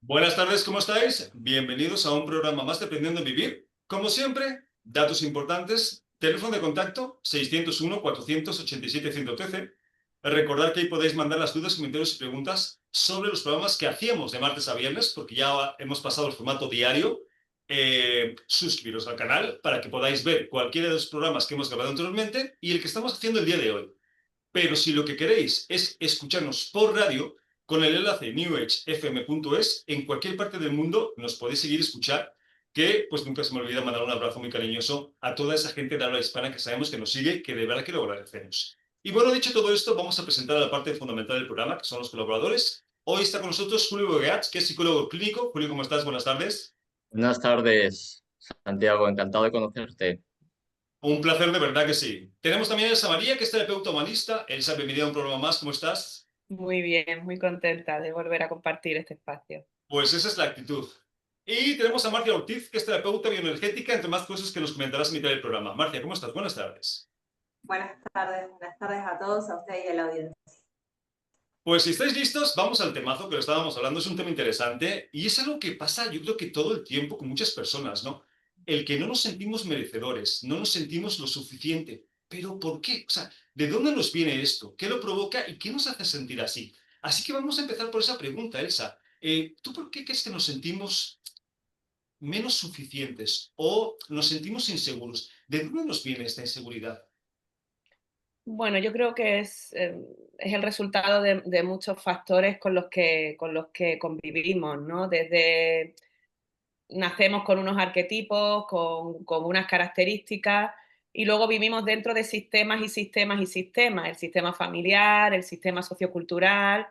Buenas tardes, ¿cómo estáis? Bienvenidos a un programa más de Aprendiendo a Vivir. Como siempre, datos importantes, teléfono de contacto 601-487-113. Recordad que ahí podéis mandar las dudas, comentarios y preguntas sobre los programas que hacíamos de martes a viernes, porque ya hemos pasado al formato diario. Suscribiros al canal para que podáis ver cualquiera de los programas que hemos grabado anteriormente y el que estamos haciendo el día de hoy. Pero si lo que queréis es escucharnos por radio, con el enlace newagefm.es, en cualquier parte del mundo nos podéis seguir escuchar, que pues nunca se me olvida mandar un abrazo muy cariñoso a toda esa gente de habla hispana que sabemos que nos sigue, que de verdad que lo agradecemos. Y bueno, dicho todo esto, vamos a presentar a la parte fundamental del programa, que son los colaboradores. Hoy está con nosotros Julio Bogueach, que es psicólogo clínico. Julio, ¿cómo estás? Buenas tardes. Buenas tardes, Santiago, encantado de conocerte. Un placer, de verdad que sí. Tenemos también a Elsa María, que es terapeuta humanista. Elsa, bienvenida a un programa más. ¿Cómo estás? Muy bien, muy contenta de volver a compartir este espacio. Pues esa es la actitud. Y tenemos a Marcia Ortiz, que es terapeuta bioenergética, entre más cosas que nos comentarás en mitad del programa. Marcia, ¿cómo estás? Buenas tardes. Buenas tardes a todos, a usted y a la audiencia. Pues si estáis listos, vamos al temazo que lo estábamos hablando. Es un tema interesante y es algo que pasa, yo creo que todo el tiempo con muchas personas, ¿no? El que no nos sentimos merecedores, no nos sentimos lo suficiente. ¿Pero por qué? O sea, ¿de dónde nos viene esto? ¿Qué lo provoca y qué nos hace sentir así? Así que vamos a empezar por esa pregunta, Elsa. ¿Tú por qué crees que nos sentimos menos suficientes o nos sentimos inseguros? ¿De dónde nos viene esta inseguridad? Bueno, yo creo que es el resultado de muchos factores con los que convivimos, ¿no? Desde nacemos con unos arquetipos, con unas características, y luego vivimos dentro de sistemas y sistemas y sistemas, el sistema familiar, el sistema sociocultural,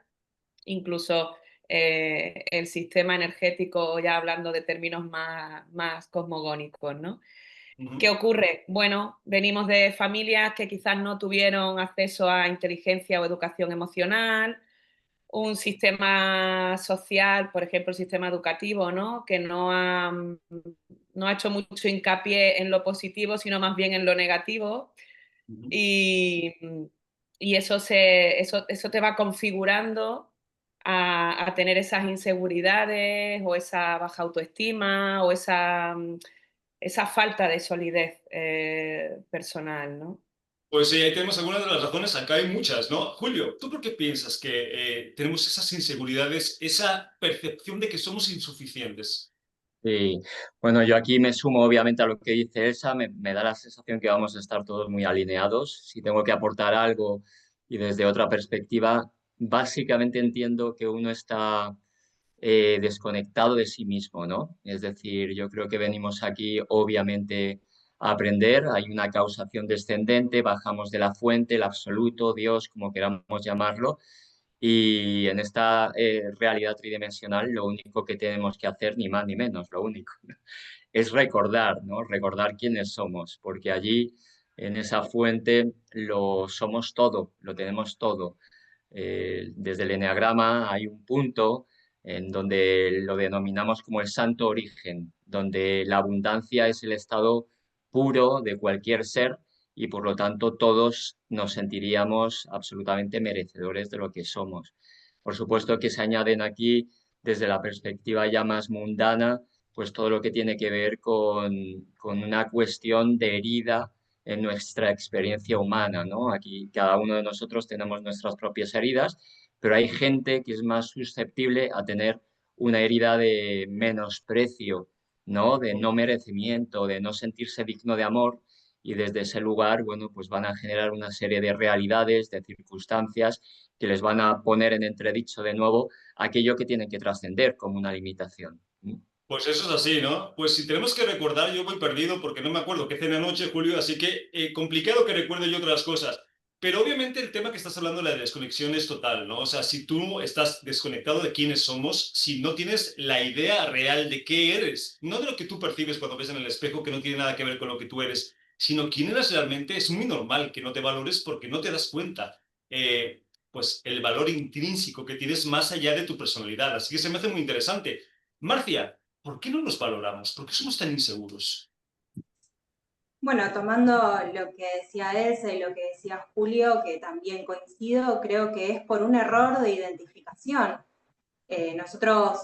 incluso el sistema energético, ya hablando de términos más cosmogónicos, ¿no? ¿Qué Ujú, ocurre? Bueno, venimos de familias que quizás no tuvieron acceso a inteligencia o educación emocional, un sistema social, por ejemplo, el sistema educativo, ¿no? Que no ha hecho mucho hincapié en lo positivo, sino más bien en lo negativo. ujú. Y, y eso te va configurando a tener esas inseguridades o esa baja autoestima o esa falta de solidez personal, ¿no? Pues sí, ahí tenemos algunas de las razones, acá hay muchas, ¿no? Julio, ¿tú por qué piensas que tenemos esas inseguridades, esa percepción de que somos insuficientes? Y bueno, yo aquí me sumo obviamente a lo que dice Elsa, me da la sensación que vamos a estar todos muy alineados. Si tengo que aportar algo y desde otra perspectiva, básicamente entiendo que uno está desconectado de sí mismo, ¿no? Es decir, yo creo que venimos aquí obviamente a aprender, hay una causación descendente, bajamos de la fuente, el absoluto, Dios, como queramos llamarlo, y en esta realidad tridimensional lo único que tenemos que hacer, ni más ni menos, lo único, es recordar, ¿no? Recordar quiénes somos, porque allí en esa fuente lo somos todo, lo tenemos todo. Desde el eneagrama hay un punto en donde lo denominamos como el santo origen, donde la abundancia es el estado puro de cualquier ser y por lo tanto todos nos sentiríamos absolutamente merecedores de lo que somos. Por supuesto que se añaden aquí desde la perspectiva ya más mundana, pues todo lo que tiene que ver con una cuestión de herida en nuestra experiencia humana, ¿no? Aquí cada uno de nosotros tenemos nuestras propias heridas, pero hay gente que es más susceptible a tener una herida de menosprecio, ¿no? De no merecimiento, de no sentirse digno de amor y desde ese lugar, bueno, pues van a generar una serie de realidades, de circunstancias que les van a poner en entredicho de nuevo aquello que tienen que trascender como una limitación. Pues eso es así, ¿no? Pues si tenemos que recordar, yo voy perdido porque no me acuerdo qué cené anoche, Julio, así que complicado que recuerde yo otras cosas. Pero obviamente el tema que estás hablando, la desconexión, es total, ¿no? O sea, si tú estás desconectado de quiénes somos, si no tienes la idea real de qué eres, no de lo que tú percibes cuando ves en el espejo, que no tiene nada que ver con lo que tú eres, sino quién eres realmente, es muy normal que no te valores porque no te das cuenta, pues, el valor intrínseco que tienes más allá de tu personalidad. Así que se me hace muy interesante. Marcia, ¿por qué no nos valoramos? ¿Por qué somos tan inseguros? Bueno, tomando lo que decía Elsa y lo que decía Julio, que también coincido, creo que es por un error de identificación. Nosotros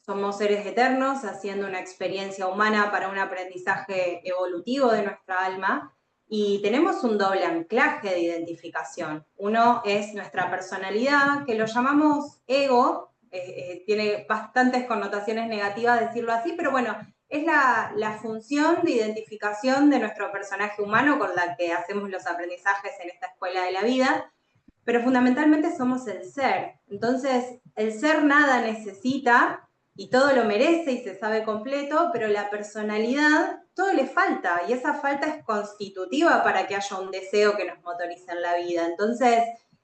Somos seres eternos haciendo una experiencia humana para un aprendizaje evolutivo de nuestra alma y tenemos un doble anclaje de identificación. Uno es nuestra personalidad, que lo llamamos ego, tiene bastantes connotaciones negativas decirlo así, pero bueno, es la función de identificación de nuestro personaje humano con la que hacemos los aprendizajes en esta escuela de la vida, pero fundamentalmente somos el ser. Entonces, el ser nada necesita y todo lo merece y se sabe completo, pero la personalidad, todo le falta, y esa falta es constitutiva para que haya un deseo que nos motorice en la vida. Entonces,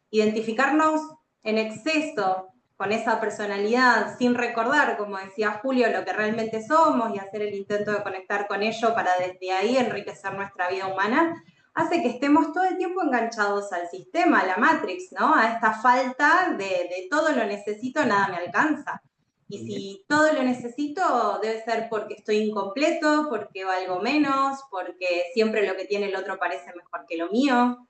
identificarnos en exceso con esa personalidad, sin recordar, como decía Julio, lo que realmente somos y hacer el intento de conectar con ello para desde ahí enriquecer nuestra vida humana, hace que estemos todo el tiempo enganchados al sistema, a la Matrix, ¿no? A esta falta de todo lo necesito, nada me alcanza. Y si todo lo necesito, debe ser porque estoy incompleto, porque valgo menos, porque siempre lo que tiene el otro parece mejor que lo mío.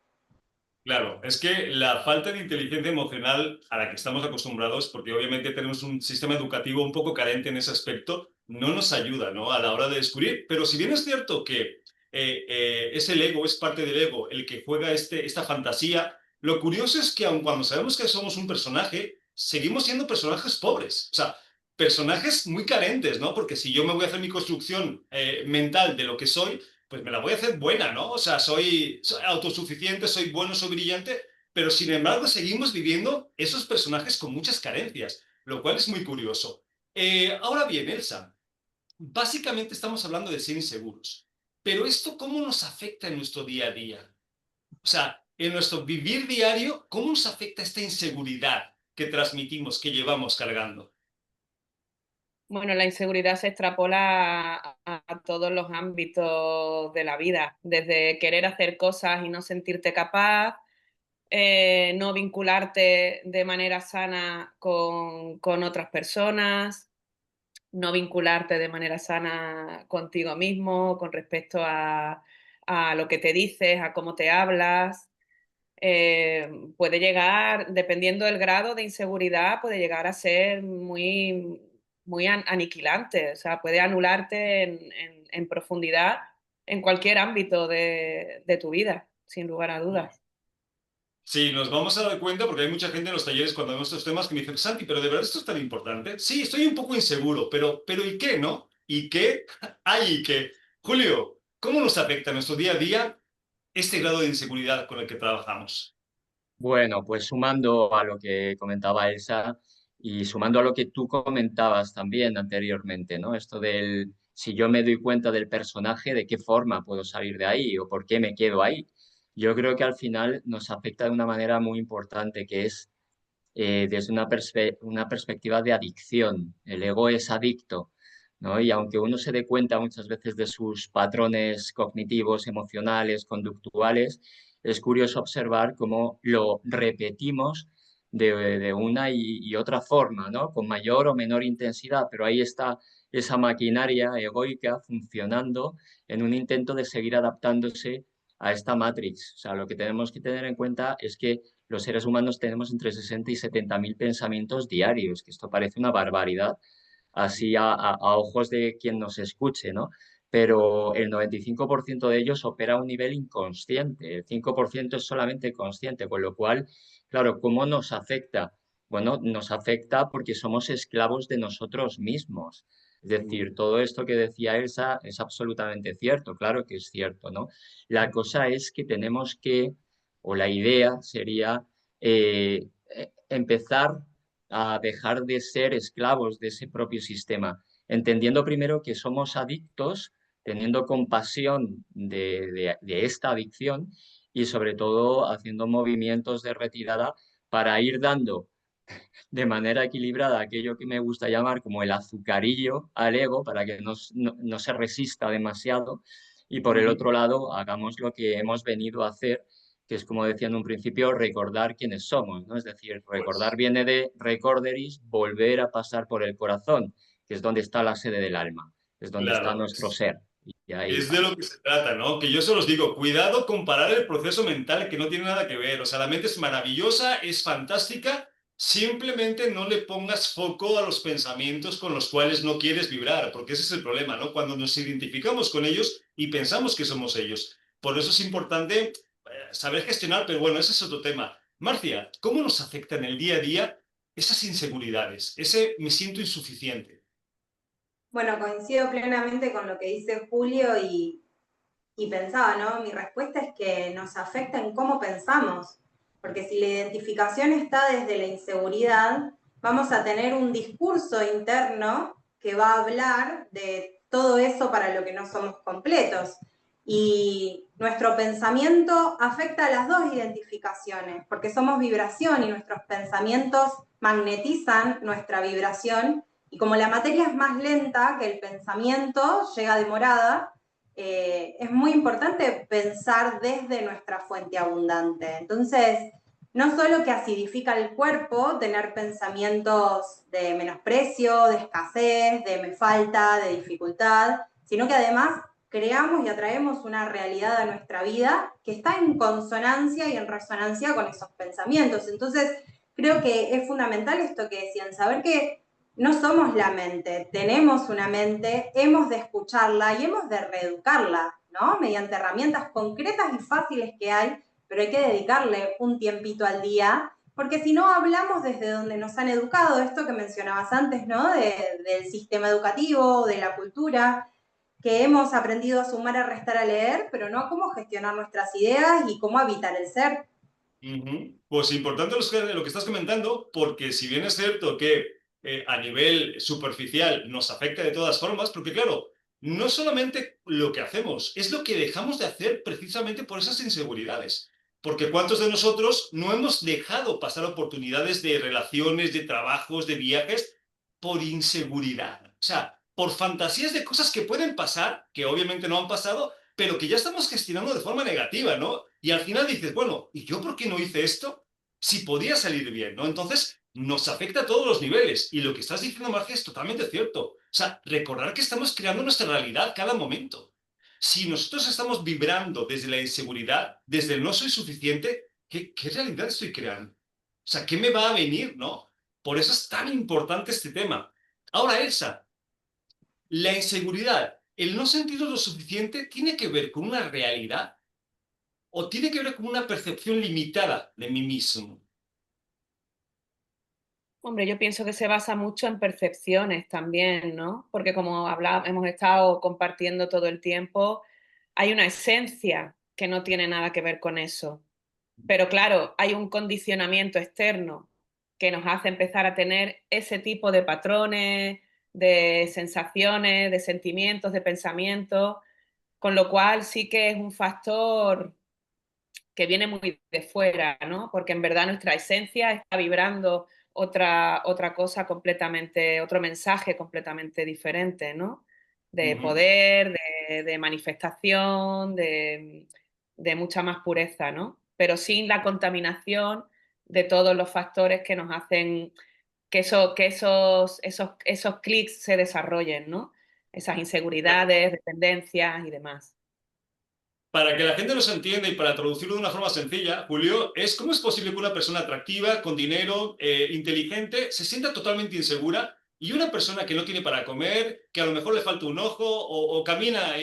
Claro, es que la falta de inteligencia emocional a la que estamos acostumbrados, porque obviamente tenemos un sistema educativo un poco carente en ese aspecto, no nos ayuda, ¿no?, a la hora de descubrir. Pero si bien es cierto que es el ego, es parte del ego el que juega esta fantasía, lo curioso es que aun cuando sabemos que somos un personaje, seguimos siendo personajes pobres. O sea, personajes muy carentes, ¿no? Porque si yo me voy a hacer mi construcción mental de lo que soy, pues me la voy a hacer buena, ¿no? O sea, soy autosuficiente, soy bueno, soy brillante, pero sin embargo seguimos viviendo esos personajes con muchas carencias, lo cual es muy curioso. Ahora bien, Elsa, básicamente estamos hablando de ser inseguros, pero ¿esto cómo nos afecta en nuestro día a día? O sea, en nuestro vivir diario, ¿cómo nos afecta esta inseguridad que transmitimos, que llevamos cargando? Bueno, la inseguridad se extrapola a todos los ámbitos de la vida, desde querer hacer cosas y no sentirte capaz, no vincularte de manera sana con otras personas, no vincularte de manera sana contigo mismo, con respecto a lo que te dices, a cómo te hablas. Puede llegar, dependiendo del grado de inseguridad, puede llegar a ser muy aniquilante, o sea, puede anularte en profundidad en cualquier ámbito de tu vida, sin lugar a dudas. Sí, nos vamos a dar cuenta porque hay mucha gente en los talleres cuando vemos estos temas que me dicen, Santi, pero ¿de verdad esto es tan importante? Sí, estoy un poco inseguro, pero ¿y qué, no? ¿Y qué? Ay, ¿y qué? Julio, ¿cómo nos afecta en nuestro día a día este grado de inseguridad con el que trabajamos? Bueno, pues sumando a lo que comentaba Elsa y sumando a lo que tú comentabas también anteriormente, ¿no? Esto del, si yo me doy cuenta del personaje, ¿de qué forma puedo salir de ahí o por qué me quedo ahí? Yo creo que al final nos afecta de una manera muy importante, que es desde una perspectiva de adicción. El ego es adicto, ¿no? Y aunque uno se dé cuenta muchas veces de sus patrones cognitivos, emocionales, conductuales, es curioso observar cómo lo repetimos de una y otra forma, ¿no? Con mayor o menor intensidad, pero ahí está esa maquinaria egoica funcionando en un intento de seguir adaptándose a esta matrix. O sea, lo que tenemos que tener en cuenta es que los seres humanos tenemos entre 60 y 70 mil pensamientos diarios, que esto parece una barbaridad, así a ojos de quien nos escuche, ¿no? Pero el 95% de ellos opera a un nivel inconsciente, el 5% es solamente consciente, con lo cual, claro, ¿cómo nos afecta? Bueno, nos afecta porque somos esclavos de nosotros mismos. Es decir, todo esto que decía Elsa es absolutamente cierto, claro que es cierto, ¿no? La cosa es que tenemos que, o la idea sería empezar a dejar de ser esclavos de ese propio sistema, entendiendo primero que somos adictos, teniendo compasión de esta adicción y sobre todo haciendo movimientos de retirada para ir dando de manera equilibrada aquello que me gusta llamar como el azucarillo al ego para que no se resista demasiado y por el otro lado hagamos lo que hemos venido a hacer, que es como decía en un principio, recordar quiénes somos, ¿no? Es decir, recordar Pues viene de recorderis, volver a pasar por el corazón, que es donde está la sede del alma, es donde está claro, nuestro ser. Y ahí es de lo que se trata, ¿no? Que yo solo os digo, cuidado comparar el proceso mental que no tiene nada que ver. O sea, la mente es maravillosa, es fantástica, Simplemente no le pongas foco a los pensamientos con los cuales no quieres vibrar, porque ese es el problema, ¿no? Cuando nos identificamos con ellos y pensamos que somos ellos. Por eso es importante saber gestionar, pero bueno, ese es otro tema. Marcia, ¿cómo nos afecta en el día a día esas inseguridades? Ese me siento insuficiente. Bueno, coincido plenamente con lo que dice Julio y pensaba, ¿no? Mi respuesta es que nos afecta en cómo pensamos, porque si la identificación está desde la inseguridad, vamos a tener un discurso interno que va a hablar de todo eso para lo que no somos completos. Y nuestro pensamiento afecta a las dos identificaciones, porque somos vibración y nuestros pensamientos magnetizan nuestra vibración. Y como la materia es más lenta que el pensamiento, llega demorada, es muy importante pensar desde nuestra fuente abundante. Entonces, no solo que acidifica el cuerpo, tener pensamientos de menosprecio, de escasez, de me falta, de dificultad, sino que además creamos y atraemos una realidad a nuestra vida que está en consonancia y en resonancia con esos pensamientos. Entonces, creo que es fundamental esto que decían, saber que no somos la mente, tenemos una mente, hemos de escucharla y hemos de reeducarla, ¿no? Mediante herramientas concretas y fáciles que hay, pero hay que dedicarle un tiempito al día, porque si no hablamos desde donde nos han educado, esto que mencionabas antes, ¿no? Del sistema educativo, de la cultura, que hemos aprendido a sumar, a restar, a leer, pero no a cómo gestionar nuestras ideas y cómo habitar el ser. Pues importante lo que estás comentando, porque si bien es cierto que a nivel superficial nos afecta de todas formas, porque claro, no solamente lo que hacemos, es lo que dejamos de hacer precisamente por esas inseguridades. Porque ¿cuántos de nosotros no hemos dejado pasar oportunidades de relaciones, de trabajos, de viajes, por inseguridad? O sea, por fantasías de cosas que pueden pasar, que obviamente no han pasado, pero que ya estamos gestionando de forma negativa, ¿no? Y al final dices, bueno, ¿y yo por qué no hice esto? Si podía salir bien, ¿no? Entonces, nos afecta a todos los niveles. Y lo que estás diciendo, Marcia, es totalmente cierto. O sea, recordar que estamos creando nuestra realidad cada momento. Si nosotros estamos vibrando desde la inseguridad, desde el no soy suficiente, ¿qué realidad estoy creando? O sea, ¿qué me va a venir, no? Por eso es tan importante este tema. Ahora, Elsa, la inseguridad, el no sentirlo lo suficiente, ¿tiene que ver con una realidad o tiene que ver con una percepción limitada de mí mismo? Hombre, yo pienso que se basa mucho en percepciones también, ¿no? Porque como hemos estado compartiendo todo el tiempo, hay una esencia que no tiene nada que ver con eso. Pero claro, hay un condicionamiento externo que nos hace empezar a tener ese tipo de patrones, de sensaciones, de sentimientos, de pensamientos, con lo cual sí que es un factor que viene muy de fuera, ¿no? Porque en verdad nuestra esencia está vibrando otra cosa completamente, otro mensaje completamente diferente, ¿no? De poder, de manifestación, de mucha más pureza, ¿no? Pero sin la contaminación de todos los factores que nos hacen que esos clics se desarrollen, ¿no? Esas inseguridades, dependencias y demás. Para que la gente nos entienda y para traducirlo de una forma sencilla, Julio, ¿cómo es posible que una persona atractiva, con dinero, inteligente, se sienta totalmente insegura y una persona que no tiene para comer, que a lo mejor le falta un ojo o camina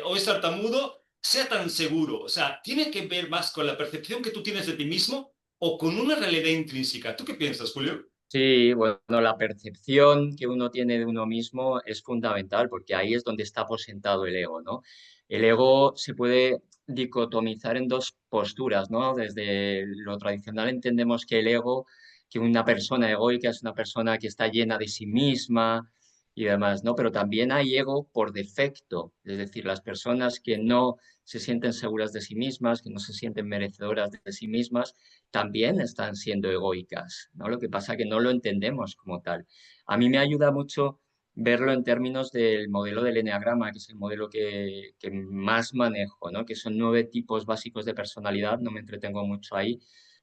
o es tartamudo, sea tan seguro? O sea, ¿tiene que ver más con la percepción que tú tienes de ti mismo o con una realidad intrínseca? ¿Tú qué piensas, Julio? Sí, bueno, la percepción que uno tiene de uno mismo es fundamental porque ahí es donde está aposentado el ego, ¿no? El ego se puede dicotomizar en dos posturas, ¿no? Desde lo tradicional entendemos que el ego, que una persona egoica es una persona que está llena de sí misma y demás, ¿no? Pero también hay ego por defecto, es decir, las personas que no se sienten seguras de sí mismas, que no se sienten merecedoras de sí mismas, también están siendo egoicas, ¿no? Lo que pasa es que no lo entendemos como tal. A mí me ayuda mucho verlo en términos del modelo del eneagrama, que es el modelo que más manejo, ¿no? Que son 9 tipos básicos de personalidad, no me entretengo mucho ahí,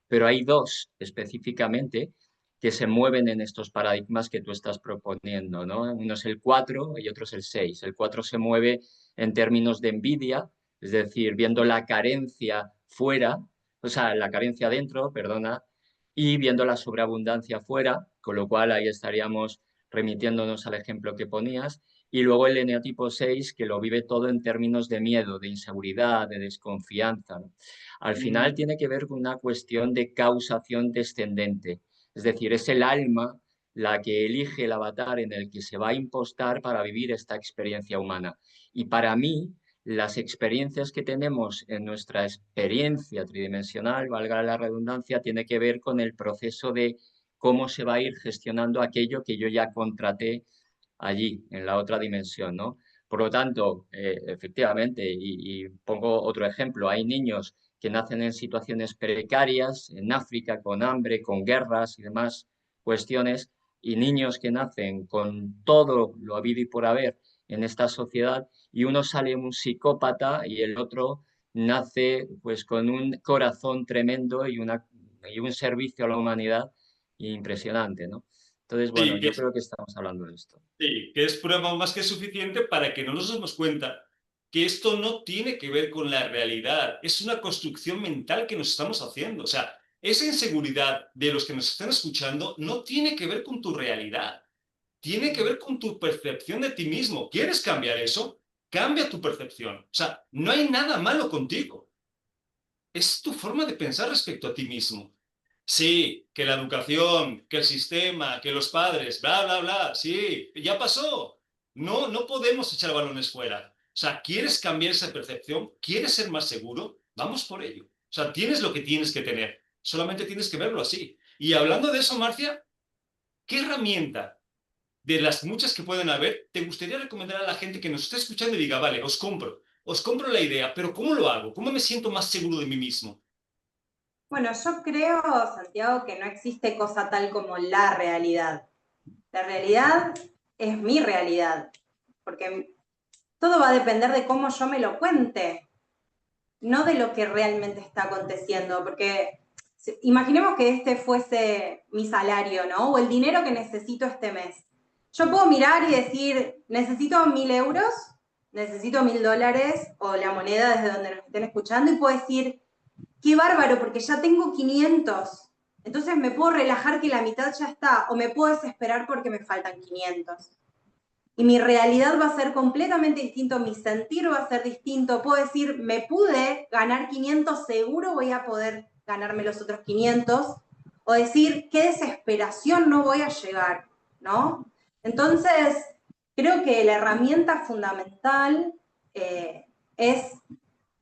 pero hay 2 específicamente que se mueven en estos paradigmas que tú estás proponiendo, ¿no? Uno es el 4 y otro es el 6. El 4 se mueve en términos de envidia, es decir, viendo la carencia fuera, o sea, la carencia dentro, perdona, y viendo la sobreabundancia fuera, con lo cual ahí estaríamos remitiéndonos al ejemplo que ponías, y luego el eneatipo 6, que lo vive todo en términos de miedo, de inseguridad, de desconfianza, ¿no? Al final tiene que ver con una cuestión de causación descendente, es decir, es el alma la que elige el avatar en el que se va a impostar para vivir esta experiencia humana. Y para mí, las experiencias que tenemos en nuestra experiencia tridimensional, valga la redundancia, tiene que ver con el proceso de cómo se va a ir gestionando aquello que yo ya contraté allí, en la otra dimensión, ¿no? Por lo tanto, efectivamente, y pongo otro ejemplo, hay niños que nacen en situaciones precarias, en África, con hambre, con guerras y demás cuestiones, y niños que nacen con todo lo habido y por haber en esta sociedad, y uno sale un psicópata y el otro nace pues con un corazón tremendo y un servicio a la humanidad impresionante, ¿no? Entonces, bueno, Sí, yo creo que estamos hablando de esto. sí, que es prueba más que suficiente para que no nos demos cuenta que esto no tiene que ver con la realidad, es una construcción mental que nos estamos haciendo. O sea, esa inseguridad de los que nos están escuchando no tiene que ver con tu realidad, tiene que ver con tu percepción de ti mismo. ¿Quieres cambiar eso? Cambia tu percepción. O sea, no hay nada malo contigo. Es tu forma de pensar respecto a ti mismo. Sí, que la educación, que el sistema, que los padres, bla, bla, bla, sí, ya pasó. No, no podemos echar balones fuera. O sea, ¿quieres cambiar esa percepción? ¿Quieres ser más seguro? Vamos por ello. O sea, tienes lo que tienes que tener. Solamente tienes que verlo así. Y hablando de eso, Marcia, ¿qué herramienta de las muchas que pueden haber te gustaría recomendar a la gente que nos está escuchando y diga, vale, os compro la idea, pero ¿cómo lo hago? ¿Cómo me siento más seguro de mí mismo? Bueno, yo creo, Santiago, que no existe cosa tal como la realidad. La realidad es mi realidad, porque todo va a depender de cómo yo me lo cuente, no de lo que realmente está aconteciendo, porque imaginemos que este fuese mi salario, ¿no? O el dinero que necesito este mes. Yo puedo mirar y decir, necesito 1.000 euros, necesito $1.000, o la moneda desde donde nos estén escuchando, y puedo decir, qué bárbaro, porque ya tengo 500. Entonces me puedo relajar que la mitad ya está, o me puedo desesperar porque me faltan 500. Y mi realidad va a ser completamente distinto, mi sentir va a ser distinto. Puedo decir, me pude ganar 500, seguro voy a poder ganarme los otros 500. O decir, qué desesperación, no voy a llegar, ¿no? Entonces, creo que la herramienta fundamental es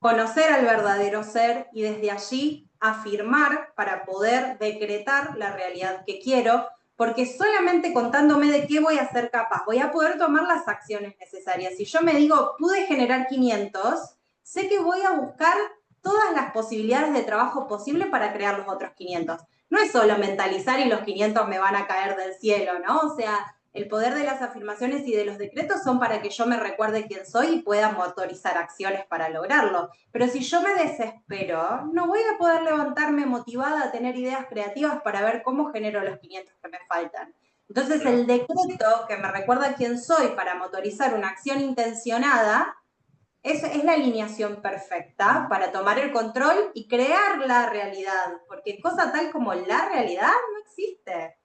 conocer al verdadero ser y desde allí afirmar para poder decretar la realidad que quiero, porque solamente contándome de qué voy a ser capaz, voy a poder tomar las acciones necesarias. Si yo me digo, pude generar 500, sé que voy a buscar todas las posibilidades de trabajo posible para crear los otros 500. No es solo mentalizar y los 500 me van a caer del cielo, ¿no? O sea, el poder de las afirmaciones y de los decretos son para que yo me recuerde quién soy y pueda motorizar acciones para lograrlo. Pero si yo me desespero, no voy a poder levantarme motivada a tener ideas creativas para ver cómo genero los 500 que me faltan. Entonces el decreto que me recuerda quién soy para motorizar una acción intencionada es la alineación perfecta para tomar el control y crear la realidad, porque cosa tal como la realidad no existe.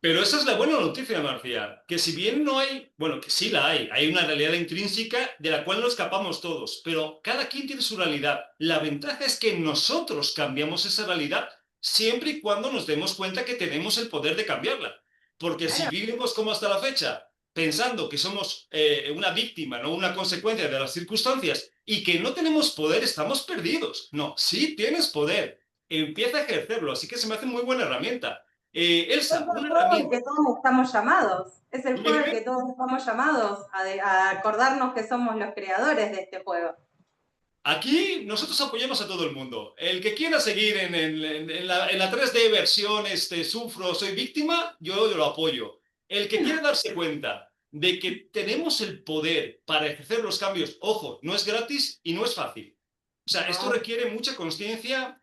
Pero esa es la buena noticia, Marcia, que si bien no hay, bueno, que sí la hay una realidad intrínseca de la cual no escapamos todos, pero cada quien tiene su realidad. La ventaja es que nosotros cambiamos esa realidad siempre y cuando nos demos cuenta que tenemos el poder de cambiarla. Porque si vivimos como hasta la fecha, pensando que somos una víctima, no una consecuencia de las circunstancias, y que no tenemos poder, estamos perdidos. No, sí tienes poder. Empieza a ejercerlo, así que se me hace muy buena herramienta. Es el Elsa, una juego al herramienta. que todos estamos llamados. Es el Dime, juego al dime. que todos estamos llamados a acordarnos que somos los creadores de este juego. Aquí nosotros apoyamos a todo el mundo. El que quiera seguir en la 3D versión sufro, soy víctima, yo lo apoyo. El que quiera darse cuenta de que tenemos el poder para ejercer los cambios, ojo, no es gratis y no es fácil. O sea, esto requiere mucha consciencia,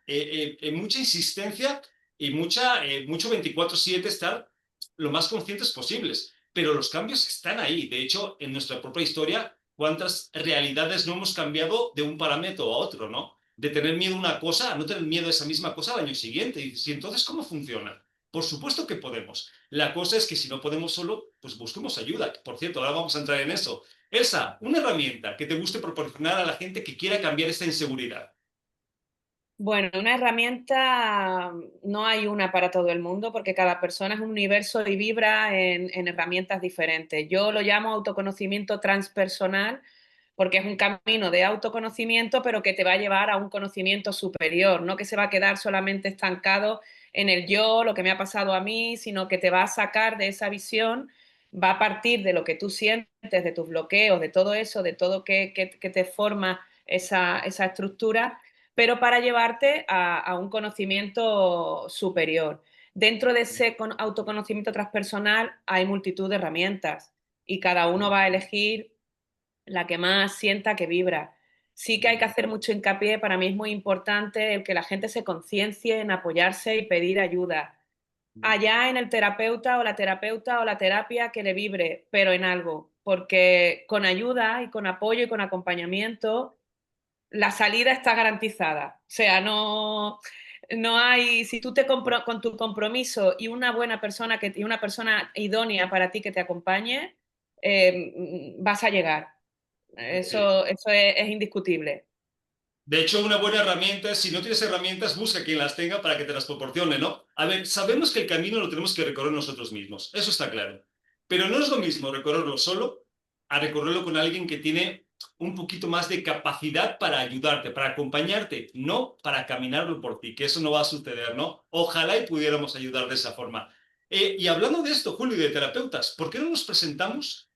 mucha insistencia y mucho 24/7 estar lo más conscientes posibles. Pero los cambios están ahí. De hecho, en nuestra propia historia, ¿cuántas realidades no hemos cambiado de un parámetro a otro, no? de tener miedo a una cosa a no tener miedo a esa misma cosa al año siguiente. Y dices, ¿y entonces cómo funciona? Por supuesto que podemos. La cosa es que si no podemos solo, pues busquemos ayuda. Por cierto, ahora vamos a entrar en eso. Elsa, una herramienta que te guste proporcionar a la gente que quiera cambiar esta inseguridad. Bueno, una herramienta no hay una para todo el mundo porque cada persona es un universo y vibra en herramientas diferentes. Yo lo llamo autoconocimiento transpersonal porque es un camino de autoconocimiento, pero que te va a llevar a un conocimiento superior, no que se va a quedar solamente estancado en el yo, lo que me ha pasado a mí, sino que te va a sacar de esa visión, va a partir de lo que tú sientes, de tus bloqueos, de todo eso, de todo que te forma esa estructura, pero para llevarte a un conocimiento superior. Dentro de ese autoconocimiento transpersonal hay multitud de herramientas y cada uno va a elegir la que más sienta que vibra. Sí que hay que hacer mucho hincapié, para mí es muy importante el que la gente se conciencie en apoyarse y pedir ayuda. Allá en el terapeuta o la terapia que le vibre, pero en algo, porque con ayuda y con apoyo y con acompañamiento la salida está garantizada. O sea, no hay, si tú con tu compromiso y una buena persona y una persona idónea para ti que te acompañe, vas a llegar. Eso es indiscutible. De hecho, una buena herramienta, si no tienes herramientas, busca quien las tenga para que te las proporcione, ¿no? A ver, sabemos que el camino lo tenemos que recorrer nosotros mismos, eso está claro. Pero no es lo mismo recorrerlo solo a recorrerlo con alguien que tiene un poquito más de capacidad para ayudarte, para acompañarte, no para caminarlo por ti, que eso no va a suceder, ¿no? Ojalá y pudiéramos ayudar de esa forma. Y hablando de esto, Julio, y de terapeutas, ¿por qué no nos presentamos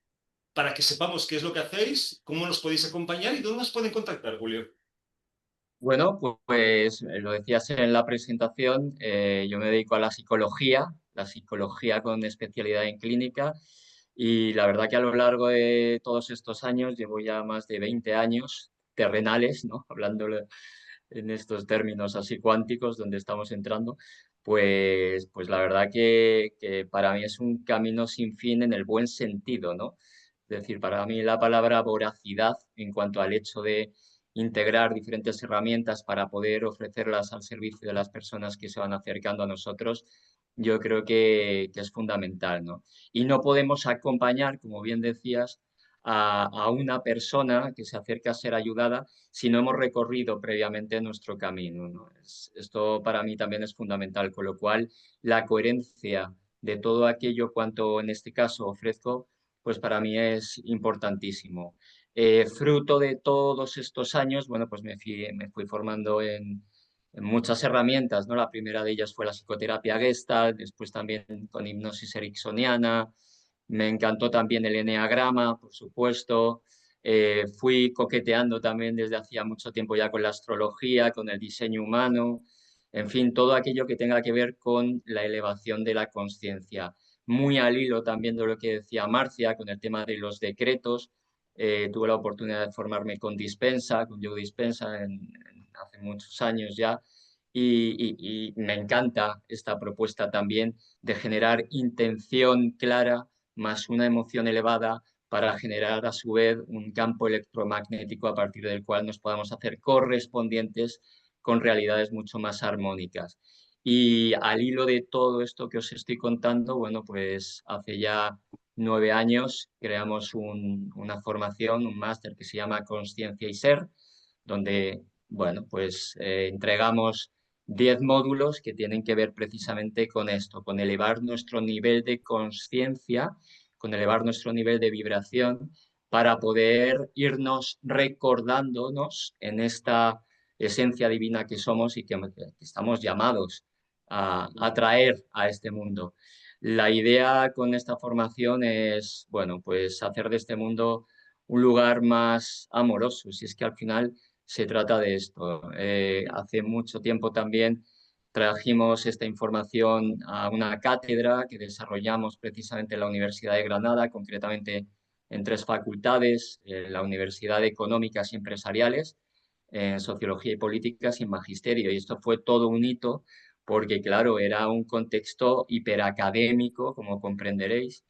para que sepamos qué es lo que hacéis, cómo nos podéis acompañar y dónde nos pueden contactar, Julio? Bueno, pues lo decías en la presentación, yo me dedico a la psicología con especialidad en clínica, y la verdad que a lo largo de todos estos años, llevo ya más de 20 años terrenales, ¿no? Hablando en estos términos así cuánticos donde estamos entrando, pues la verdad que para mí es un camino sin fin en el buen sentido, ¿no? Es decir, para mí la palabra voracidad en cuanto al hecho de integrar diferentes herramientas para poder ofrecerlas al servicio de las personas que se van acercando a nosotros, yo creo que es fundamental, ¿no? Y no podemos acompañar, como bien decías, a una persona que se acerca a ser ayudada si no hemos recorrido previamente nuestro camino, ¿no? Esto para mí también es fundamental, con lo cual la coherencia de todo aquello cuanto en este caso ofrezco, pues para mí es importantísimo. Fruto de todos estos años, bueno, pues me fui formando en muchas herramientas, ¿no? La primera de ellas fue la psicoterapia Gestalt, después también con hipnosis ericksoniana, me encantó también el eneagrama, por supuesto. Fui coqueteando también desde hacía mucho tiempo ya con la astrología, con el diseño humano, en fin, todo aquello que tenga que ver con la elevación de la conciencia. Muy al hilo también de lo que decía Marcia con el tema de los decretos. Tuve la oportunidad de formarme con Dispensa, con Joe Dispensa, hace muchos años ya, y me encanta esta propuesta también de generar intención clara más una emoción elevada para generar a su vez un campo electromagnético a partir del cual nos podamos hacer correspondientes con realidades mucho más armónicas. Y al hilo de todo esto que os estoy contando, bueno, pues hace ya 9 años creamos una formación, un máster que se llama Consciencia y Ser, donde, bueno, pues entregamos 10 módulos que tienen que ver precisamente con esto, con elevar nuestro nivel de conciencia, con elevar nuestro nivel de vibración para poder irnos recordándonos en esta esencia divina que somos y que estamos llamados a traer a este mundo. La idea con esta formación es, bueno, pues hacer de este mundo un lugar más amoroso, si es que al final se trata de esto. Hace mucho tiempo también trajimos esta información a una cátedra que desarrollamos precisamente en la Universidad de Granada, concretamente en 3 facultades, la Universidad de Económicas y Empresariales, en Sociología y Políticas y en Magisterio. Y esto fue todo un hito porque, claro, era un contexto hiperacadémico, como comprenderéis,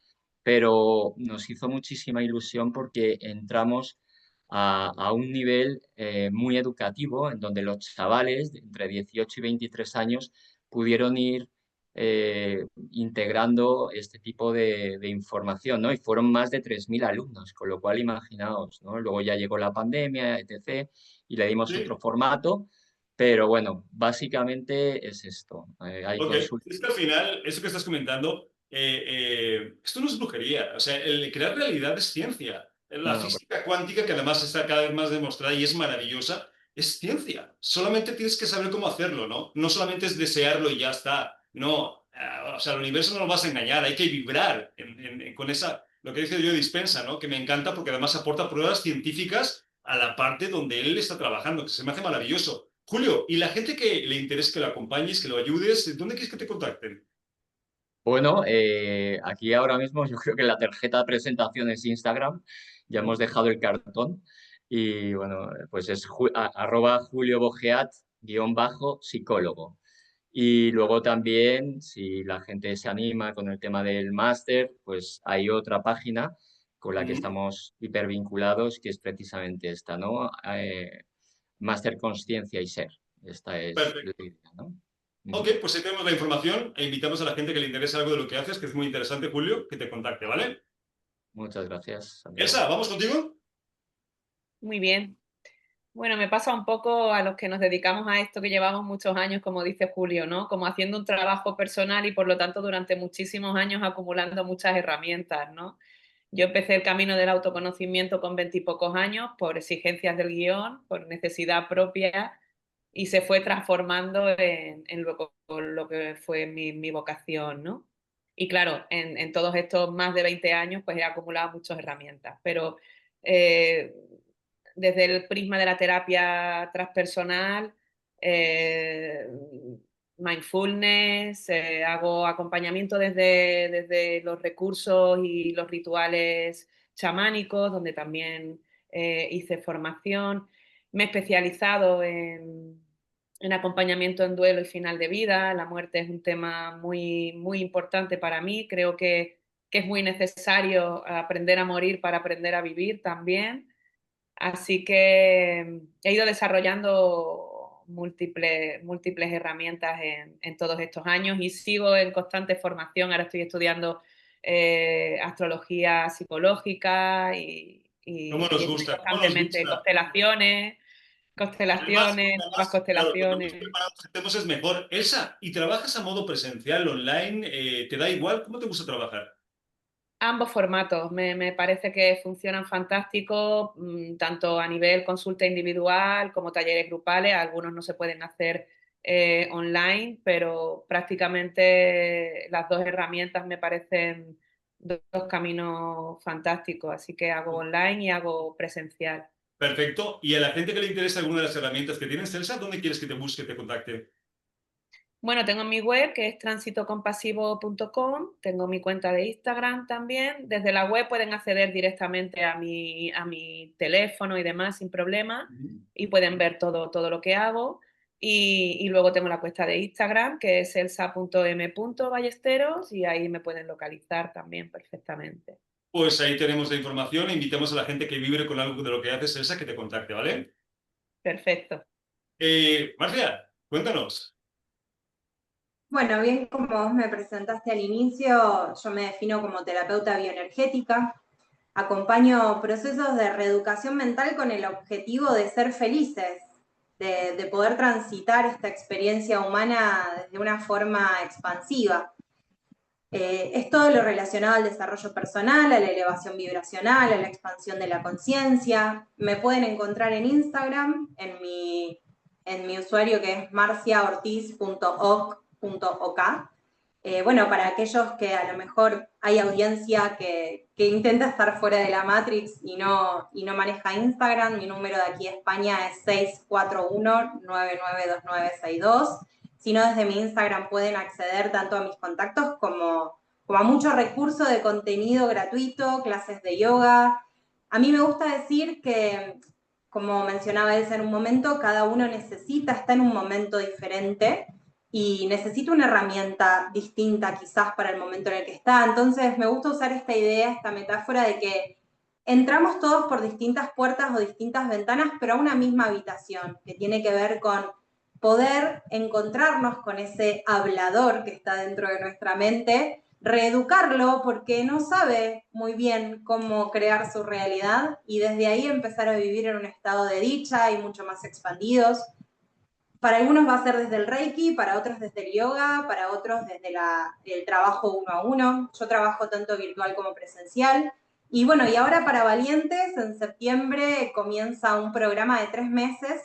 pero nos hizo muchísima ilusión porque entramos a un nivel muy educativo, en donde los chavales de entre 18 y 23 años pudieron ir integrando este tipo de información, ¿no? Y fueron más de 3.000 alumnos, con lo cual imaginaos, ¿no? Luego ya llegó la pandemia, etc., y le dimos Sí. otro formato, pero bueno, básicamente es esto. Hay Ok, consultas. es que al final, eso que estás comentando, esto no es brujería, o sea, el crear realidad es ciencia. La No, no, física cuántica, que además está cada vez más demostrada y es maravillosa, es ciencia. Solamente tienes que saber cómo hacerlo, ¿no? No solamente es desearlo y ya está. No, o sea, el universo no lo vas a engañar, hay que vibrar con esa, lo que dice yo Dispensa, ¿no? Que me encanta porque además aporta pruebas científicas a la parte donde él está trabajando, que se me hace maravilloso. Julio, y la gente que le interese que lo acompañes, que lo ayudes, ¿dónde quieres que te contacten? bueno, aquí ahora mismo yo creo que la tarjeta de presentación es Instagram, ya hemos dejado el cartón y bueno, pues es @juliobogeat_psicólogo. Y luego también, si la gente se anima con el tema del máster, pues hay otra página con la que Ujú. estamos hipervinculados, que es precisamente esta, ¿no? Máster Consciencia y Ser. Esta es la Perfecto. idea, ¿no? Ok, Ujú. pues ahí tenemos la información e invitamos a la gente que le interese algo de lo que haces, que es muy interesante, Julio, que te contacte, ¿vale? Muchas gracias, Santiago. Elsa, ¿vamos contigo? Muy bien. Bueno, me pasa un poco a los que nos dedicamos a esto que llevamos muchos años, como dice Julio, ¿no? Como haciendo un trabajo personal y por lo tanto durante muchísimos años acumulando muchas herramientas, ¿no? Yo empecé el camino del autoconocimiento con 20 y pocos años por exigencias del guión, por necesidad propia y se fue transformando en lo que fue mi vocación, ¿no? Y claro, en todos estos más de 20 años pues he acumulado muchas herramientas, pero eh, desde el prisma de la terapia transpersonal, eh, mindfulness, hago acompañamiento desde los recursos y los rituales chamánicos, donde también hice formación. Me he especializado en acompañamiento en duelo y final de vida. La muerte es un tema muy, muy importante para mí. Creo que es muy necesario aprender a morir para aprender a vivir también. Así que he ido desarrollando múltiples herramientas en todos estos años y sigo en constante formación. Ahora estoy estudiando astrología psicológica y estudio ¿Cómo nos constantemente gusta? nuevas Claro, cuanto más constelaciones. preparados estemos es mejor. Elsa, ¿y trabajas a modo presencial, online? ¿Te da igual? ¿Cómo te gusta trabajar? Ambos formatos me parece que funcionan fantástico, tanto a nivel consulta individual como talleres grupales. Algunos no se pueden hacer online, pero prácticamente las dos herramientas me parecen dos caminos fantásticos. Así que hago online y hago presencial. Perfecto. ¿Y a la gente que le interesa alguna de las herramientas que tienes, Elsa, dónde quieres que te busque, te contacte? Bueno, tengo mi web que es transitocompasivo.com, tengo mi cuenta de Instagram también. Desde la web pueden acceder directamente a mi teléfono y demás sin problema Ujú. y pueden ver todo lo que hago. Y luego tengo la cuenta de Instagram que es elsa.m.ballesteros y ahí me pueden localizar también perfectamente. Pues ahí tenemos la información e invitamos a la gente que vibre con algo de lo que haces, Elsa, que te contacte, ¿vale? Perfecto. Marcia, cuéntanos. Bueno, bien como vos me presentaste al inicio, yo me defino como terapeuta bioenergética. Acompaño procesos de reeducación mental con el objetivo de ser felices, de poder transitar esta experiencia humana de una forma expansiva. Es todo lo relacionado al desarrollo personal, a la elevación vibracional, a la expansión de la conciencia. Me pueden encontrar en Instagram, en mi usuario que es marciaortiz.oc.ok. Bueno, para aquellos que a lo mejor hay audiencia que intenta estar fuera de la Matrix y no maneja Instagram, mi número de aquí de España es 641-992962. Si no, desde mi Instagram pueden acceder tanto a mis contactos como a muchos recursos de contenido gratuito, clases de yoga. A mí me gusta decir que, como mencionaba Elsa en un momento, cada uno está en un momento diferente y necesita una herramienta distinta quizás para el momento en el que está. Entonces me gusta usar esta idea, esta metáfora de que entramos todos por distintas puertas o distintas ventanas, pero a una misma habitación, que tiene que ver con poder encontrarnos con ese hablador que está dentro de nuestra mente, reeducarlo porque no sabe muy bien cómo crear su realidad y desde ahí empezar a vivir en un estado de dicha y mucho más expandidos. Para algunos va a ser desde el Reiki, para otros desde el yoga, para otros desde el trabajo uno a uno. Yo trabajo tanto virtual como presencial. Y bueno, y ahora para valientes, en septiembre comienza un programa de 3 meses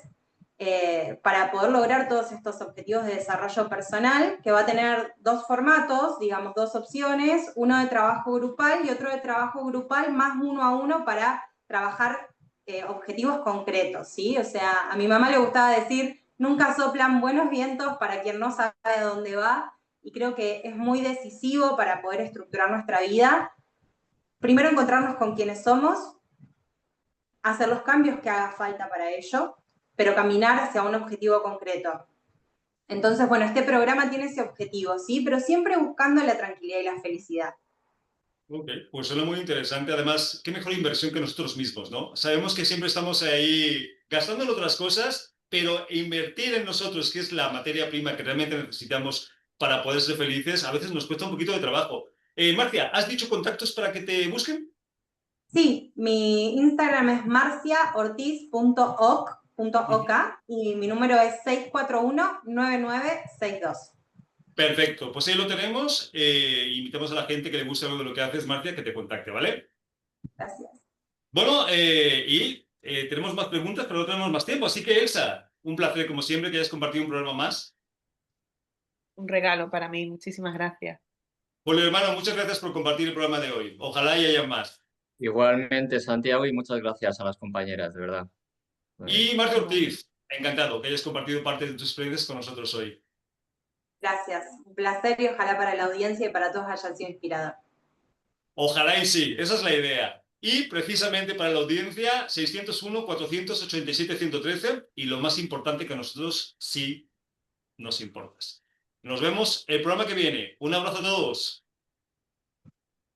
para poder lograr todos estos objetivos de desarrollo personal, que va a tener 2 formatos, digamos 2 opciones, uno de trabajo grupal y otro de trabajo grupal más uno a uno para trabajar objetivos concretos, ¿sí? O sea, a mi mamá le gustaba decir, nunca soplan buenos vientos para quien no sabe dónde va, y creo que es muy decisivo para poder estructurar nuestra vida. Primero encontrarnos con quienes somos, hacer los cambios que haga falta para ello, pero caminar hacia un objetivo concreto. Entonces, bueno, este programa tiene ese objetivo, ¿sí? Pero siempre buscando la tranquilidad y la felicidad. Ok, pues suena muy interesante. Además, qué mejor inversión que nosotros mismos, ¿no? Sabemos que siempre estamos ahí gastando en otras cosas, pero invertir en nosotros, que es la materia prima que realmente necesitamos para poder ser felices, a veces nos cuesta un poquito de trabajo. Marcia, ¿has dicho contactos para que te busquen? Sí, mi Instagram es marciaortiz.ok y mi número es 641-9962. Perfecto, pues ahí lo tenemos. Invitamos a la gente que le guste algo de lo que haces, Marcia, que te contacte, ¿vale? Gracias. Bueno, tenemos más preguntas, pero no tenemos más tiempo. Así que, Elsa, un placer, como siempre, que hayas compartido un programa más. Un regalo para mí, muchísimas gracias. Bueno, hermano, muchas gracias por compartir el programa de hoy. Ojalá y haya más. Igualmente, Santiago, y muchas gracias a las compañeras, de verdad. Y Marcia Ortiz, encantado que hayas compartido parte de tus experiencias con nosotros hoy. Gracias, un placer y ojalá para la audiencia y para todos haya sido inspirador. Ojalá y sí, esa es la idea. Y precisamente para la audiencia, 601-487-113 y lo más importante que a nosotros sí nos importas. Nos vemos el programa que viene. Un abrazo a todos.